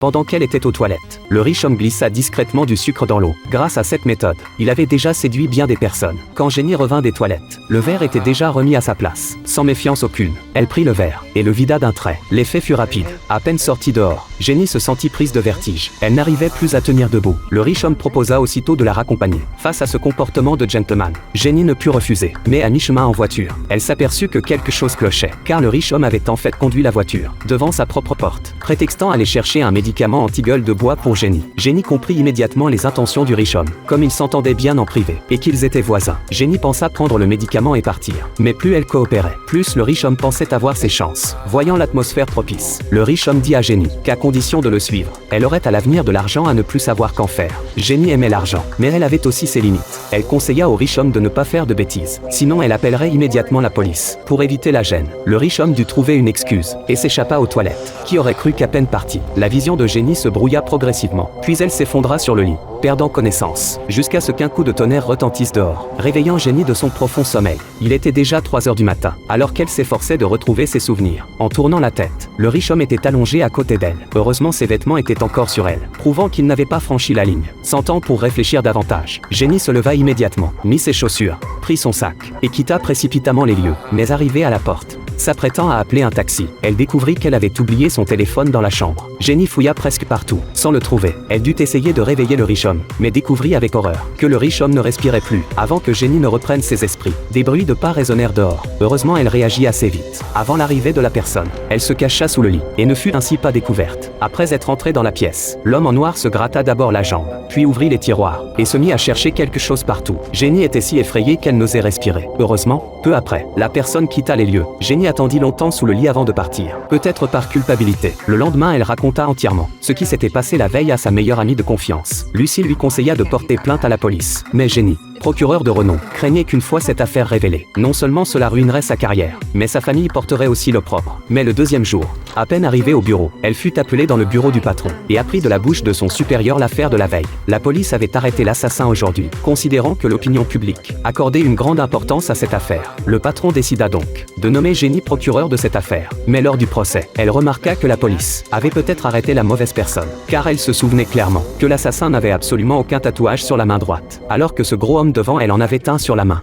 pendant qu'elle était aux toilettes. Le riche homme glissa discrètement du sucre dans l'eau. Grâce à cette méthode, il avait déjà séduit bien des personnes. Quand Jenny revint des toilettes, le verre était déjà remis à sa place. Sans méfiance aucune, elle prit le verre et le vida d'un trait. L'effet fut rapide. À peine sortie dehors, Jenny se sentit prise de vertige. Elle n'arrivait plus à tenir debout. Le riche homme proposa aussitôt de la raccompagner. Face à ce comportement de gentleman, Jenny ne put refuser. Mais à mi-chemin en voiture, elle s'aperçut que quelque chose clochait, car le riche homme avait en fait conduit la voiture devant sa propre porte, prétextant aller chercher un médicament anti-gueule de bois pour Jenny. Jenny comprit immédiatement les intentions du riche homme, comme ils s'entendaient bien en privé, et qu'ils étaient voisins. Jenny pensa prendre le médicament et partir. Mais plus elle coopérait, plus le riche homme pensait avoir ses chances. Voyant l'atmosphère propice, le riche homme dit à Jenny qu'à condition de le suivre, elle aurait à l'avenir de l'argent à ne plus savoir qu'en faire. Jenny aimait l'argent, mais elle avait aussi ses limites. Elle conseilla au riche homme de ne pas faire de bêtises, sinon elle appellerait immédiatement la police. Pour éviter la gêne, le riche homme dut trouver une excuse, et s'échappa aux toilettes. Qui aurait cru qu'à peine partie, la vision de Jenny se brouilla progressivement, puis elle s'effondra sur le lit, perdant connaissance, jusqu'à ce qu'un coup de tonnerre retentisse dehors, réveillant Jenny de son profond sommeil. Il était déjà 3 heures du matin, alors qu'elle s'efforçait de retrouver ses souvenirs. En tournant la tête, le riche homme était allongé à côté d'elle. Heureusement ses vêtements étaient encore sur elle, prouvant qu'il n'avait pas franchi la ligne. Sans temps pour réfléchir davantage, Jenny se leva immédiatement, mit ses chaussures, prit son sac, et quitta précipitamment les lieux. Mais arrivée à la porte, s'apprêtant à appeler un taxi, elle découvrit qu'elle avait oublié son téléphone dans la chambre. Jenny fouilla presque partout, sans le trouver. Elle dut essayer de réveiller le riche homme, mais découvrit avec horreur que le riche homme ne respirait plus. Avant que Jenny ne reprenne ses esprits, des bruits de pas résonnèrent dehors. Heureusement, elle réagit assez vite. Avant l'arrivée de la personne, elle se cacha sous le lit, et ne fut ainsi pas découverte. Après être entrée dans la pièce, l'homme en noir se gratta d'abord la jambe, puis ouvrit les tiroirs, et se mit à chercher quelque chose partout. Jenny était si effrayée qu'elle n'osait respirer. Heureusement, peu après, la personne quitta les lieux. Jenny attendit longtemps sous le lit avant de partir, peut-être par culpabilité. Le lendemain, elle raconta entièrement ce qui s'était passé la veille à sa meilleure amie de confiance. Lucie lui conseilla de porter plainte à la police, mais Jenny, procureur de renom, craignait qu'une fois cette affaire révélée, non seulement cela ruinerait sa carrière, mais sa famille porterait aussi l'opprobre. Mais le deuxième jour, à peine arrivée au bureau, elle fut appelée dans le bureau du patron, et apprit de la bouche de son supérieur l'affaire de la veille. La police avait arrêté l'assassin aujourd'hui, considérant que l'opinion publique accordait une grande importance à cette affaire. Le patron décida donc de nommer Jenny procureur de cette affaire. Mais lors du procès, elle remarqua que la police avait peut-être arrêté la mauvaise personne, car elle se souvenait clairement que l'assassin n'avait absolument aucun tatouage sur la main droite, alors que ce gros homme devant elle en avait un sur la main.